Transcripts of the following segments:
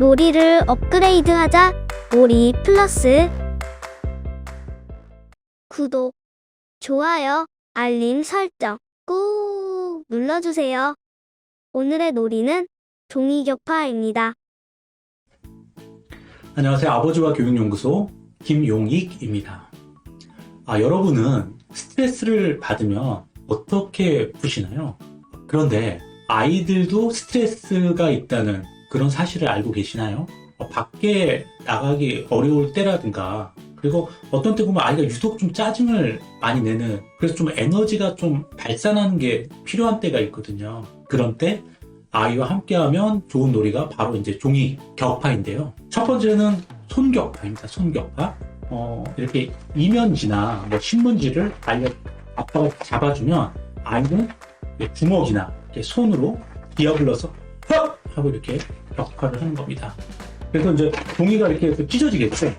놀이를 업그레이드하자. 놀이 플러스. 구독, 좋아요, 알림 설정 꾹 눌러주세요. 오늘의 놀이는 종이격파입니다. 안녕하세요. 아버지와 교육연구소 김용익입니다. 여러분은 스트레스를 받으면 어떻게 푸시나요? 그런데 아이들도 스트레스가 있다는 그런 사실을 알고 계시나요? 밖에 나가기 어려울 때라든가, 그리고 어떤 때 보면 아이가 유독 좀 짜증을 많이 내는, 그래서 좀 에너지가 좀 발산하는 게 필요한 때가 있거든요. 그런 때 아이와 함께하면 좋은 놀이가 바로 이제 종이 격파인데요. 첫 번째는 손격파입니다. 손격파. 이렇게 이면지나 신문지를 아빠가 잡아주면 아이는 주먹이나 이렇게 손으로 기어불러서 헉! 하고 이렇게 격파를 하는 겁니다. 그래서 이제 종이가 이렇게 찢어지겠죠.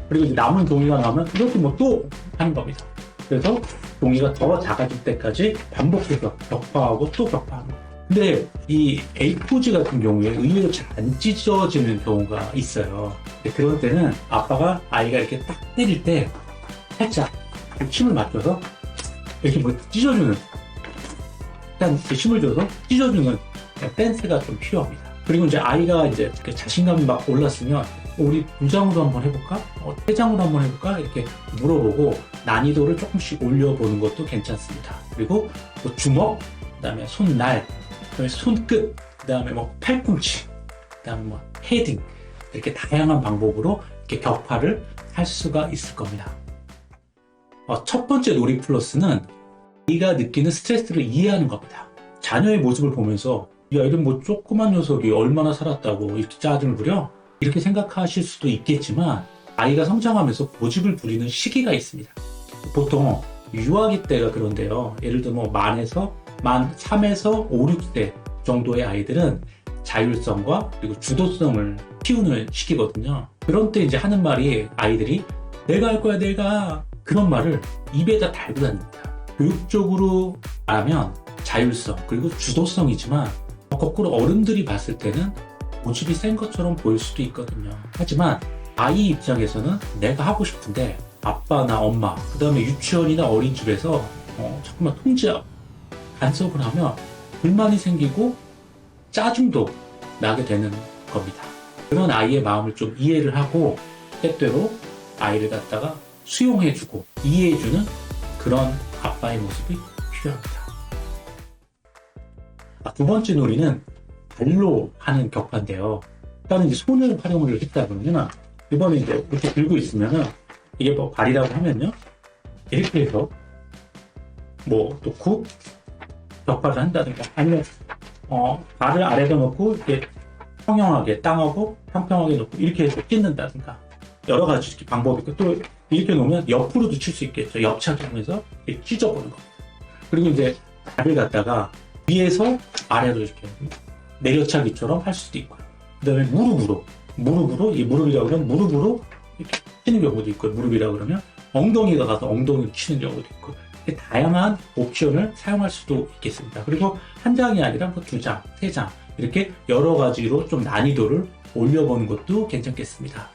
그리고 이제 남은 종이가 나오면 이렇게 또 하는 겁니다. 그래서 종이가 더 작아질 때까지 반복해서 격파하고 또 격파하는 겁니다. 근데 이 A4지 같은 경우에 의외로 잘 안 찢어지는 경우가 있어요. 그런 때는 아빠가 아이가 이렇게 딱 때릴 때 살짝 힘을 맞춰서 이렇게 찢어주는, 일단 힘을 줘서 찢어주는 댄스가 좀 필요합니다. 그리고 이제 아이가 이제 자신감이 막 올랐으면 우리 2장으로 한번 해볼까? 3장으로 한번 해볼까? 이렇게 물어보고 난이도를 조금씩 올려보는 것도 괜찮습니다. 그리고 주먹, 그 다음에 손날, 그 다음에 손끝, 그 다음에 팔꿈치, 그 다음에 헤딩, 이렇게 다양한 방법으로 이렇게 격파를 할 수가 있을 겁니다. 첫 번째 놀이 플러스는 아이가 느끼는 스트레스를 이해하는 겁니다. 자녀의 모습을 보면서 야, 이런 조그만 녀석이 얼마나 살았다고 이렇게 짜증을 부려? 이렇게 생각하실 수도 있겠지만 아이가 성장하면서 고집을 부리는 시기가 있습니다. 보통 유아기 때가 그런데요. 예를 들면 만 3에서 5, 6세 정도의 아이들은 자율성과 그리고 주도성을 키우는 시기거든요. 그런 때 이제 하는 말이 아이들이 내가 할 거야, 내가. 그런 말을 입에다 달고 다닙니다. 교육적으로 말하면 자율성 그리고 주도성이지만 거꾸로 어른들이 봤을 때는 고집이 센 것처럼 보일 수도 있거든요. 하지만 아이 입장에서는 내가 하고 싶은데 아빠나 엄마, 그 다음에 유치원이나 어린이집에서 자꾸만 통제하고 간섭을 하면 불만이 생기고 짜증도 나게 되는 겁니다. 그런 아이의 마음을 좀 이해를 하고 때때로 아이를 갖다가 수용해주고 이해해주는 그런 아빠의 모습이 필요합니다. 두 번째 놀이는 발로 하는 격파인데요. 일단은 이제 손을 활용을 했다 그러면 이번에 이제 이렇게 들고 있으면은 이게 발이라고 하면요. 이렇게 해서 놓고 격파를 한다든가 아니면 발을 아래다 놓고 이렇게 평평하게 땅하고 평평하게 놓고 이렇게 해서 찢는다든가 여러 가지 이렇게 방법이 있고 또 이렇게 놓으면 옆으로도 칠 수 있겠죠. 옆차기 하면서 이렇게 찢어보는 겁니다. 그리고 이제 발을 갖다가 위에서 아래로 이렇게 내려차기처럼 할 수도 있고요. 그 다음에 무릎으로, 이 무릎이라고 그러면 무릎으로 이렇게 치는 경우도 있고요. 무릎이라고 그러면 엉덩이가 가서 엉덩이로 치는 경우도 있고, 다양한 옵션을 사용할 수도 있겠습니다. 그리고 한 장이 아니라 2장, 3장, 이렇게 여러 가지로 좀 난이도를 올려보는 것도 괜찮겠습니다.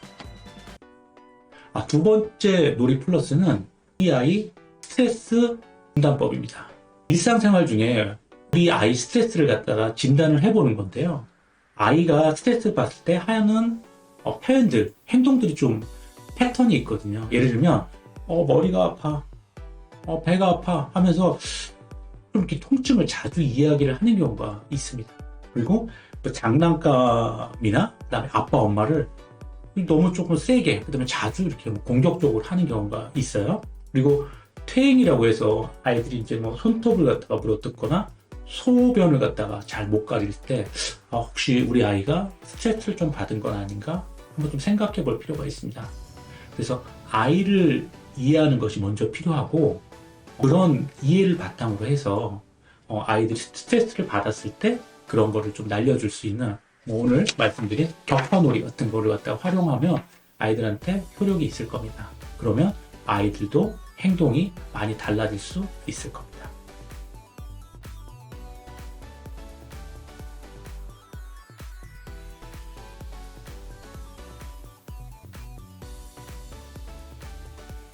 두 번째 놀이 플러스는 우리 아이 스트레스 진단법입니다. 일상생활 중에 우리 아이 스트레스를 갖다가 진단을 해보는 건데요. 아이가 스트레스 받을 때 하는 표현들, 행동들이 좀 패턴이 있거든요. 예를 들면 머리가 아파, 배가 아파 하면서 좀 이렇게 통증을 자주 이야기를 하는 경우가 있습니다. 그리고 장난감이나 그다음에 아빠 엄마를 너무 조금 세게, 그다음에 자주 이렇게 공격적으로 하는 경우가 있어요. 그리고 퇴행이라고 해서 아이들이 이제 손톱을 갖다가 물어뜯거나 소변을 갖다가 잘 못 가릴 때 혹시 우리 아이가 스트레스를 좀 받은 건 아닌가 한번 좀 생각해 볼 필요가 있습니다. 그래서 아이를 이해하는 것이 먼저 필요하고 그런 이해를 바탕으로 해서 아이들이 스트레스를 받았을 때 그런 거를 좀 날려줄 수 있는 오늘 말씀드린 격파놀이 같은 거를 갖다가 활용하면 아이들한테 효력이 있을 겁니다. 그러면 아이들도 행동이 많이 달라질 수 있을 겁니다.